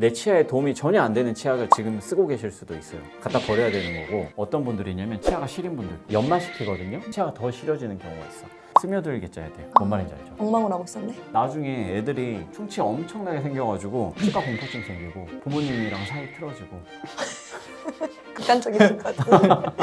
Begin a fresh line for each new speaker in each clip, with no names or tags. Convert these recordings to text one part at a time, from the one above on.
내 치아에 도움이 전혀 안 되는 치약을 지금 쓰고 계실 수도 있어요. 갖다 버려야 되는 거고, 어떤 분들이 있냐면 치아가 시린 분들 연마시키거든요. 치아가 더 시려지는 경우가 있어. 스며들게 짜야 돼요. 뭔 말인지 알죠?
엉망을 하고 있었네.
나중에 애들이 충치 엄청나게 생겨가지고 치과 공포증 생기고 부모님이랑 사이 틀어지고.
극단적인 것 같아.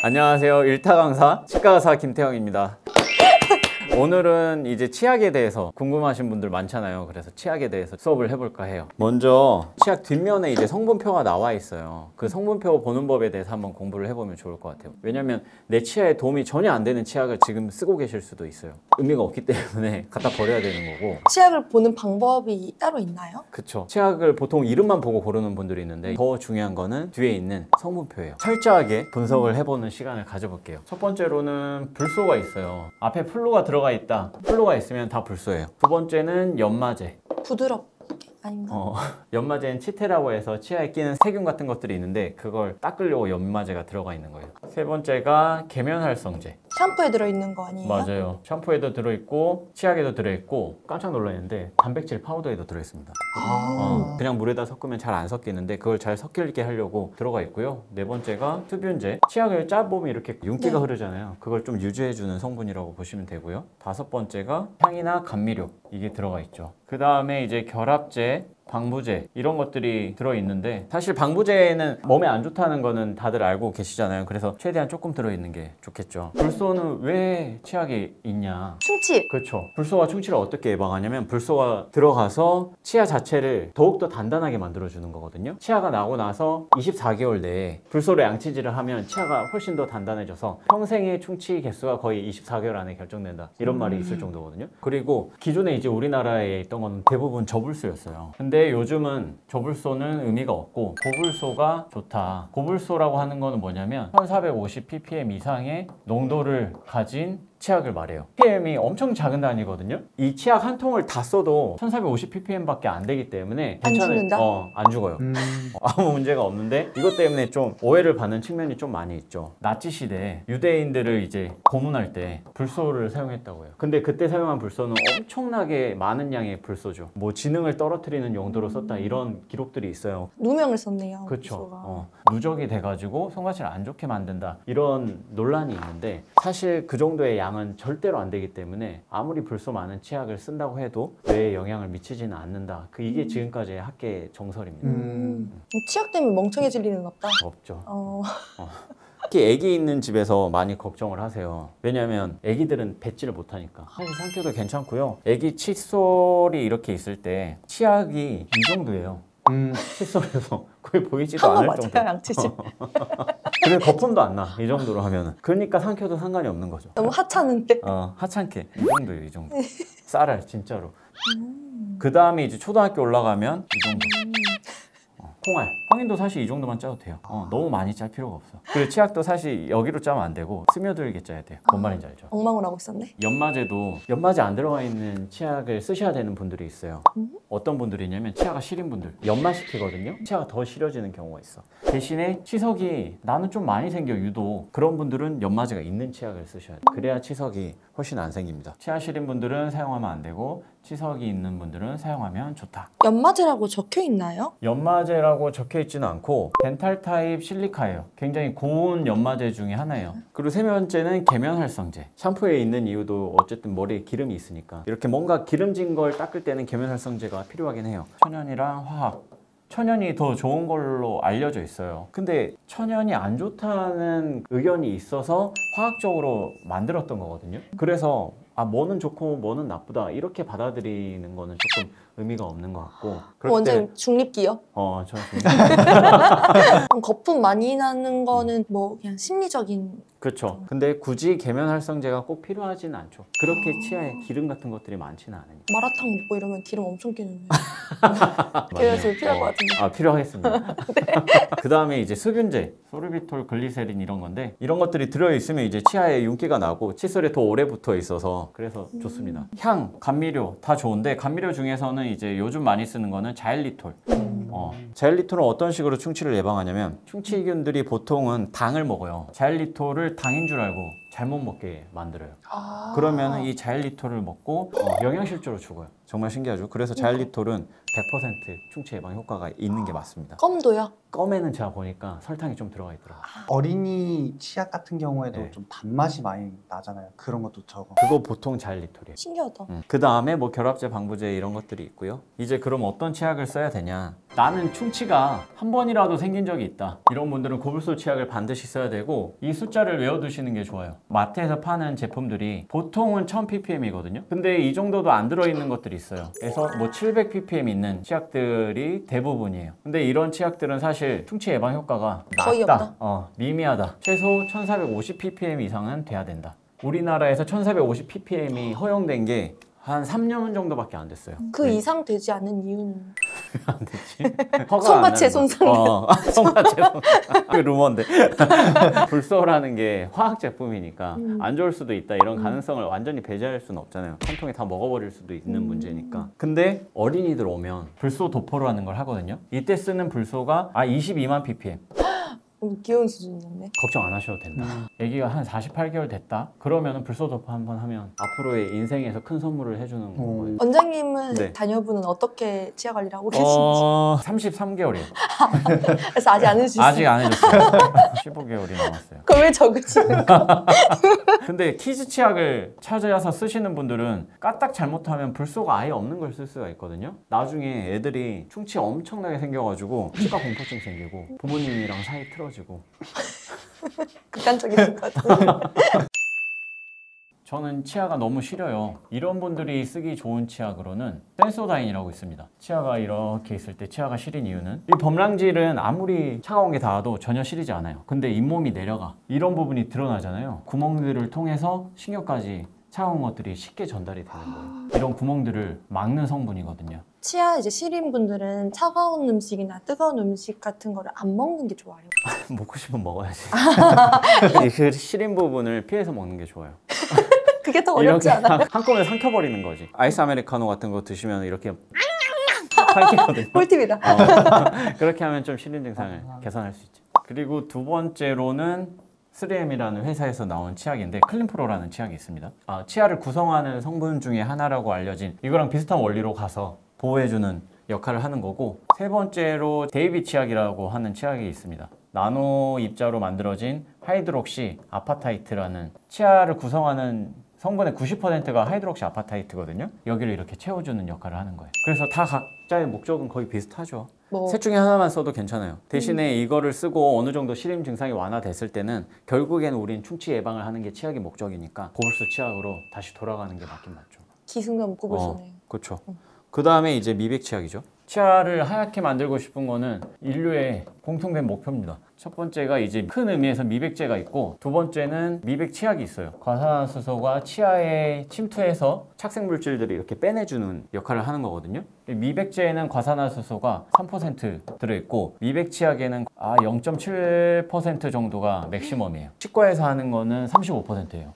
안녕하세요. 일타 강사 치과 의사 김태형입니다. 오늘은 이제 치약에 대해서 궁금하신 분들 많잖아요. 그래서 치약에 대해서 수업을 해볼까 해요. 먼저 치약 뒷면에 이제 성분표가 나와 있어요. 그 성분표 보는 법에 대해서 한번 공부를 해보면 좋을 것 같아요. 왜냐면 내 치아에 도움이 전혀 안 되는 치약을 지금 쓰고 계실 수도 있어요. 의미가 없기 때문에 갖다 버려야 되는 거고.
치약을 보는 방법이 따로 있나요?
그쵸. 치약을 보통 이름만 보고 고르는 분들이 있는데 더 중요한 거는 뒤에 있는 성분표예요. 철저하게 분석을 해보는 시간을 가져볼게요. 첫 번째로는 불소가 있어요. 앞에 플루가 들어가 있다. 플루가 있으면 다 불소예요. 두 번째는 연마제.
부드럽게 아닌가?
연마제는 치테라고 해서 치아에 끼는 세균 같은 것들이 있는데 그걸 닦으려고 연마제가 들어가 있는 거예요. 세 번째가 계면활성제.
샴푸에 들어있는 거 아니에요?
맞아요. 샴푸에도 들어있고 치약에도 들어있고 깜짝 놀랐는데 단백질 파우더에도 들어있습니다. 그냥 물에다 섞으면 잘 안 섞이는데 그걸 잘 섞이게 하려고 들어가 있고요. 네 번째가 흡윤제. 치약을 짜보면 이렇게 윤기가 흐르잖아요. 그걸 좀 유지해주는 성분이라고 보시면 되고요. 다섯 번째가 향이나 감미료. 이게 들어가 있죠. 그 다음에 이제 결합제, 방부제 이런 것들이 들어있는데 사실 방부제는 몸에 안 좋다는 거는 다들 알고 계시잖아요. 그래서 최대한 조금 들어있는 게 좋겠죠. 불소는 왜 치약에 있냐?
충치!
그렇죠. 불소가 충치를 어떻게 예방하냐면 불소가 들어가서 치아 자체를 더욱더 단단하게 만들어주는 거거든요. 치아가 나고 나서 24개월 내에 불소로 양치질을 하면 치아가 훨씬 더 단단해져서 평생의 충치 개수가 거의 24개월 안에 결정된다. 이런 말이 있을 정도거든요. 그리고 기존에 이제 우리나라에 있던 건 대부분 저불소였어요. 근데 요즘은 저불소는 의미가 없고 고불소가 좋다. 고불소라고 하는 거는 뭐냐면 1450ppm 이상의 농도를 가진 치약을 말해요. ppm이 엄청 작은 단위거든요. 이 치약 한 통을 다 써도 1450ppm 밖에 안 되기 때문에
안 죽는다?
안 죽어요. 아무 문제가 없는데 이것 때문에 좀 오해를 받는 측면이 좀 많이 있죠. 나치 시대에 유대인들을 이제 고문할 때 불소를 사용했다고 해요. 근데 그때 사용한 불소는 엄청나게 많은 양의 불소죠. 뭐 지능을 떨어뜨리는 용도로 썼다 이런 기록들이 있어요.
누명을 썼네요.
그렇죠. 누적이 돼가지고 손가락을 안 좋게 만든다 이런 논란이 있는데 사실 그 정도의 양은 절대로 안 되기 때문에 아무리 불소 많은 치약을 쓴다고 해도 뇌에 영향을 미치지는 않는다. 이게 지금까지의 학계 정설입니다.
치약 때문에 멍청해질 리는 없다?
없죠. 특히 애기 있는 집에서 많이 걱정을 하세요. 왜냐면 애기들은 뱉지를 못하니까. 사실 상표도 괜찮고요. 애기 칫솔이 이렇게 있을 때 치약이 이 정도예요. 칫솔에서 거의 보이지도 않을 정도.
맞아요, 양치질.
그래 거품도 안 나. 이 정도로 하면은. 그러니까 삼켜도 상관이 없는 거죠.
너무 하찮은데?
하찮게. 이 정도예요, 이 정도. 쌀알 진짜로. 그 다음에 이제 초등학교 올라가면 이 정도. 콩알. 성인도 사실 이 정도만 짜도 돼요. 너무 많이 짤 필요가 없어. 그리고 치약도 사실 여기로 짜면 안 되고 스며들게 짜야 돼요. 뭔 말인지 알죠?
엉망을 하고 있었네.
연마제도 연마제 안 들어가 있는 치약을 쓰셔야 되는 분들이 있어요. 어떤 분들이 있냐면 치아가 시린 분들 연마시키거든요. 치아가 더 시려지는 경우가 있어. 대신에 치석이 나는 좀 많이 생겨 유독 그런 분들은 연마제가 있는 치약을 쓰셔야 돼요. 그래야 치석이 훨씬 안 생깁니다. 치아 시린 분들은 사용하면 안 되고 치석이 있는 분들은 사용하면 좋다.
연마제라고 적혀 있나요?
연마제라고 적혀 있지는 않고 덴탈 타입 실리카예요. 굉장히 고운 연마제 중에 하나예요. 그리고 세 번째는 계면활성제. 샴푸에 있는 이유도 어쨌든 머리에 기름이 있으니까 이렇게 뭔가 기름진 걸 닦을 때는 계면활성제가 필요하긴 해요. 천연이랑 화학. 천연이 더 좋은 걸로 알려져 있어요. 근데 천연이 안 좋다는 의견이 있어서 화학적으로 만들었던 거거든요. 그래서 뭐는 좋고 뭐는 나쁘다 이렇게 받아들이는 거는 조금 의미가 없는 것 같고.
완전 중립기요?
저는
그럼 거품 많이 나는 거는 뭐 그냥 심리적인.
그렇죠. 근데 굳이 계면활성제가 꼭 필요하지는 않죠. 그렇게 치아에 기름 같은 것들이 많지는 않으니까.
마라탕 먹고 이러면 기름 엄청 끼는데. 그래서 필요할 것 같은데.
필요하겠습니다. 그 다음에 이제 흡윤제, 소르비톨, 글리세린 이런 건데 이런 것들이 들어있으면 이제 치아에 윤기가 나고 칫솔에 더 오래 붙어 있어서 그래서 좋습니다. 향, 감미료 다 좋은데 감미료 중에서는 이제 요즘 많이 쓰는 거는 자일리톨. 자일리톨은 어떤 식으로 충치를 예방하냐면 충치균들이 보통은 당을 먹어요. 자일리톨을 당인 줄 알고 잘못 먹게 만들어요.
아.
그러면 이 자일리톨을 먹고 영양실조로 죽어요. 정말 신기하죠. 그래서 자일리톨은 100% 충치 예방 효과가 있는 게 맞습니다.
껌도요?
껌에는 제가 보니까 설탕이 좀 들어가 있더라고요.
어린이 치약 같은 경우에도
네.
좀 단맛이 많이 나잖아요. 그런 것도 적어.
그거 보통 자일리톨이에요.
신기하다.
그 다음에 뭐 결합제, 방부제 이런 것들이 있고요. 이제 그럼 어떤 치약을 써야 되냐? 나는 충치가 한 번이라도 생긴 적이 있다. 이런 분들은 고불소 치약을 반드시 써야 되고 이 숫자를 외워두시는 게 좋아요. 마트에서 파는 제품들이 보통은 1000ppm이거든요. 근데 이 정도도 안 들어있는 것들이 있어요. 그래서 뭐 700ppm 있는 치약들이 대부분이에요. 근데 이런 치약들은 사실 충치 예방 효과가
거의
낮다.
없다?
미미하다. 최소 1450ppm 이상은 돼야 된다. 우리나라에서 1450ppm이 허용된 게 한 3년 정도밖에 안 됐어요.
그 이상 되지 않은 이유는?
안 됐지? 허가
손과체
안 나는
손상.
거. 손과체 손상. 그 루머인데. 불소라는 게 화학 제품이니까 안 좋을 수도 있다. 이런 가능성을 완전히 배제할 수는 없잖아요. 한 통에 다 먹어버릴 수도 있는 문제니까. 근데 어린이들 오면 불소 도포라는 걸 하거든요. 이때 쓰는 불소가 22만 ppm.
귀여운 수준이었네.
걱정 안 하셔도 된다. 아기가 한 48개월 됐다? 그러면 불소 도포 한번 하면 앞으로의 인생에서 큰 선물을 해주는 거예요.
원장님은
네.
자녀분은 어떻게 치아 관리를 하고 계신지
33개월이에요.
그래서 아직 안 해주셨어요.
아직 안 해줬어요. 15개월이 남았어요.
그럼 왜 적으시는 거?
근데 키즈 치약을 찾아서 쓰시는 분들은 까딱 잘못하면 불소가 아예 없는 걸 쓸 수가 있거든요. 나중에 애들이 충치 엄청나게 생겨가지고 치과 공포증 생기고 부모님이랑 사이 틀어지고.
극단적이신 것 같아요.
저는 치아가 너무 시려요. 이런 분들이 쓰기 좋은 치약으로는 센소다인이라고 있습니다. 치아가 이렇게 있을 때 치아가 시린 이유는 이 범랑질은 아무리 차가운 게 닿아도 전혀 시리지 않아요. 근데 잇몸이 내려가. 이런 부분이 드러나잖아요. 구멍들을 통해서 신경까지 차가운 것들이 쉽게 전달이 되는 거예요. 이런 구멍들을 막는 성분이거든요.
치아 이제 시린 분들은 차가운 음식이나 뜨거운 음식 같은 거를 안 먹는 게 좋아요.
먹고 싶으면 먹어야지. 그 시린 부분을 피해서 먹는 게 좋아요.
그게 더 어렵지 않아요?
한꺼번에 삼켜버리는 거지. 아이스 아메리카노 같은 거 드시면 이렇게 삼키거든요.
꿀팁이다.
그렇게 하면 좀 시린 증상을 개선할 수 있죠. 그리고 두 번째로는 3M이라는 회사에서 나온 치약인데 클린프로라는 치약이 있습니다. 치아를 구성하는 성분 중에 하나라고 알려진 이거랑 비슷한 원리로 가서 보호해주는 역할을 하는 거고, 세 번째로 데이비 치약이라고 하는 치약이 있습니다. 나노 입자로 만들어진 하이드록시 아파타이트라는 치아를 구성하는 성분의 90%가 하이드록시 아파타이트거든요. 여기를 이렇게 채워주는 역할을 하는 거예요. 그래서 다 각자의 목적은 거의 비슷하죠.
뭐
셋 중에 하나만 써도 괜찮아요. 대신에 이거를 쓰고 어느 정도 시림 증상이 완화됐을 때는 결국에는 우린 충치 예방을 하는 게 치약의 목적이니까 고불소 치약으로 다시 돌아가는 게 맞긴 맞죠.
기승전 뽑으시네요.
그렇죠. 그 다음에 이제 미백 치약이죠. 치아를 하얗게 만들고 싶은 거는 인류의 공통된 목표입니다. 첫 번째가 이제 큰 의미에서 미백제가 있고, 두 번째는 미백 치약이 있어요. 과산화수소가 치아에 침투해서 착색 물질들을 이렇게 빼내주는 역할을 하는 거거든요. 미백제에는 과산화수소가 3% 들어있고, 미백 치약에는 0.7% 정도가 맥시멈이에요. 치과에서 하는 거는 35%예요.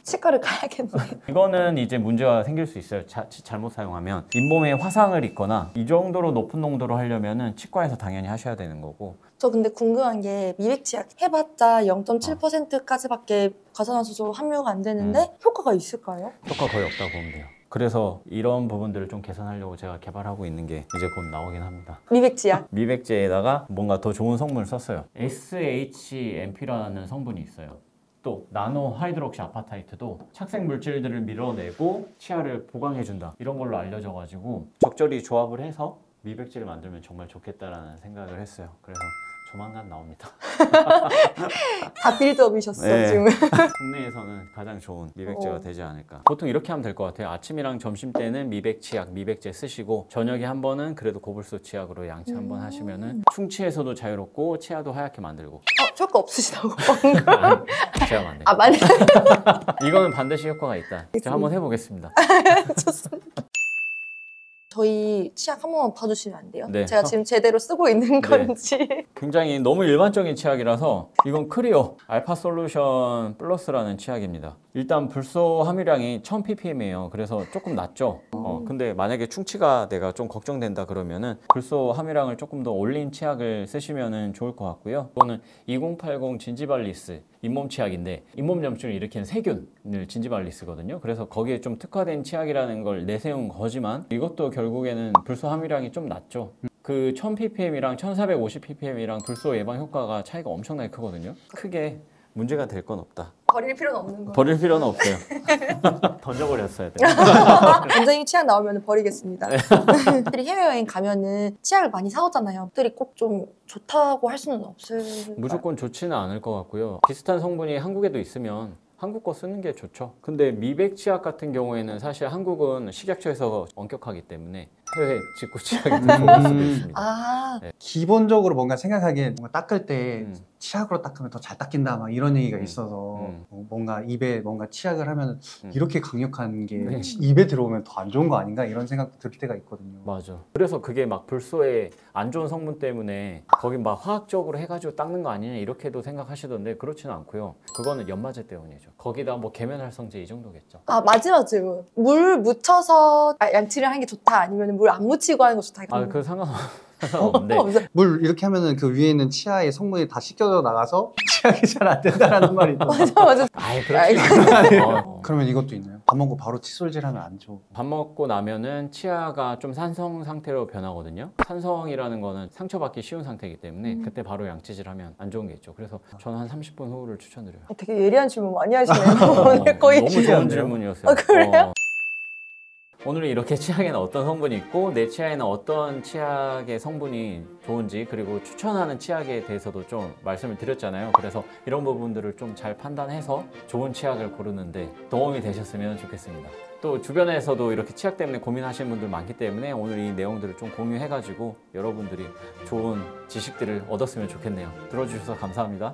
치과를 가야겠네.
이거는 이제 문제가 생길 수 있어요. 잘못 사용하면 잇몸에 화상을 입거나, 이 정도로 높은 농도로 하려면은 치과에서 당연히 하셔야 되는 거고.
저 근데 궁금한 게 미백 치약 해봤자 0.7%까지밖에 과산화수소 함유가 안 되는데 효과가 있을까요?
효과 거의 없다고 보면 돼요. 그래서 이런 부분들을 좀 개선하려고 제가 개발하고 있는 게 이제 곧 나오긴 합니다.
미백 치약.
미백제에다가 뭔가 더 좋은 성분을 썼어요. SHMP라는 성분이 있어요. 또 나노 하이드록시 아파타이트도 착색 물질들을 밀어내고 치아를 보강해준다, 이런 걸로 알려져가지고 적절히 조합을 해서 미백제를 만들면 정말 좋겠다라는 생각을 했어요. 그래서 조만간 나옵니다.
다 빌드업이셨어
네.
지금.
국내에서는 가장 좋은 미백제가 되지 않을까. 보통 이렇게 하면 될 것 같아요. 아침이랑 점심 때는 미백 치약, 미백제 쓰시고, 저녁에 한 번은 그래도 고불소 치약으로 양치 한 번 하시면은 충치에서도 자유롭고 치아도 하얗게 만들고.
효과 없으시다고 방금.
제가 만든.
많이
이거는 반드시 효과가 있다. 제가 한번 해보겠습니다.
좋습니다. 저희 치약 한 번만 봐주시면 안 돼요?
네.
제가 지금 제대로 쓰고 있는 건지.
굉장히 너무 일반적인 치약이라서 이건 클리오 알파 솔루션 플러스라는 치약입니다. 일단 불소 함유량이 1000ppm이에요. 그래서 조금 낮죠. 근데 만약에 충치가 내가 좀 걱정된다 그러면은 불소 함유량을 조금 더 올린 치약을 쓰시면은 좋을 것 같고요. 이거는 2080 진지발리스 잇몸 치약인데 잇몸 염증을 일으키는 세균을 진지발리스거든요. 그래서 거기에 좀 특화된 치약이라는 걸 내세운 거지만 이것도 결국에는 불소 함유량이 좀 낮죠. 그 1000ppm이랑 1450ppm이랑 불소 예방 효과가 차이가 엄청나게 크거든요. 크게 문제가 될 건 없다.
버릴 필요는 없는 거.
버릴 필요는 없어요. 던져버렸어야 돼요.
원장님 치약 나오면 버리겠습니다. 들이 해외여행 가면은 치약을 많이 사오잖아요. 들이 꼭 좀 좋다고 할 수는 없을까요?
무조건 좋지는 않을 것 같고요. 비슷한 성분이 한국에도 있으면 한국 거 쓰는 게 좋죠. 근데 미백 치약 같은 경우에는 사실 한국은 식약처에서 엄격하기 때문에 해외 직구 치약이 더 좋을 수도 있습니다.
아,
기본적으로 뭔가 생각하기에 뭔가 닦을 때
음.
치약으로 닦으면 더 잘 닦인다 막 이런 얘기가 있어서 뭔가 입에 뭔가 치약을 하면 이렇게 강력한 게
네.
입에 들어오면 더 안 좋은 거 아닌가 이런 생각도 들 때가 있거든요.
맞아. 그래서 그게 막 불소의 안 좋은 성분 때문에 거기 막 화학적으로 해가지고 닦는 거 아니냐 이렇게도 생각하시던데 그렇지는 않고요. 그거는 연마제 때문이죠. 거기다 뭐 계면활성제 이 정도겠죠.
아 마지막 질문. 물 묻혀서 양치를 하는 게 좋다 아니면 물 안 묻히고 하는 거 좋다?
아, 그 상관없는데.
없어요.
물 이렇게 하면은 그 위에 있는 치아의 성분이 다 씻겨져 나가서 치약이 잘 안 된다라는 말이 있던데.
맞아.
아예 그렇지 않아요.
그러면 이것도 있나요? 밥 먹고 바로 칫솔질하면 안 좋고.
밥 먹고 나면은 치아가 좀 산성 상태로 변하거든요. 산성이라는 거는 상처받기 쉬운 상태이기 때문에 그때 바로 양치질하면 안 좋은 게 있죠. 그래서 저는 한 30분 후를 추천드려요.
되게 예리한 질문 많이 하시네요. 오늘 거의
너무 좋은
않네요.
질문이었어요.
아, 그래요?
오늘은 이렇게 치약에는 어떤 성분이 있고 내 치아에는 어떤 치약의 성분이 좋은지 그리고 추천하는 치약에 대해서도 좀 말씀을 드렸잖아요. 그래서 이런 부분들을 좀 잘 판단해서 좋은 치약을 고르는데 도움이 되셨으면 좋겠습니다. 또 주변에서도 이렇게 치약 때문에 고민하시는 분들 많기 때문에 오늘 이 내용들을 좀 공유해가지고 여러분들이 좋은 지식들을 얻었으면 좋겠네요. 들어주셔서 감사합니다.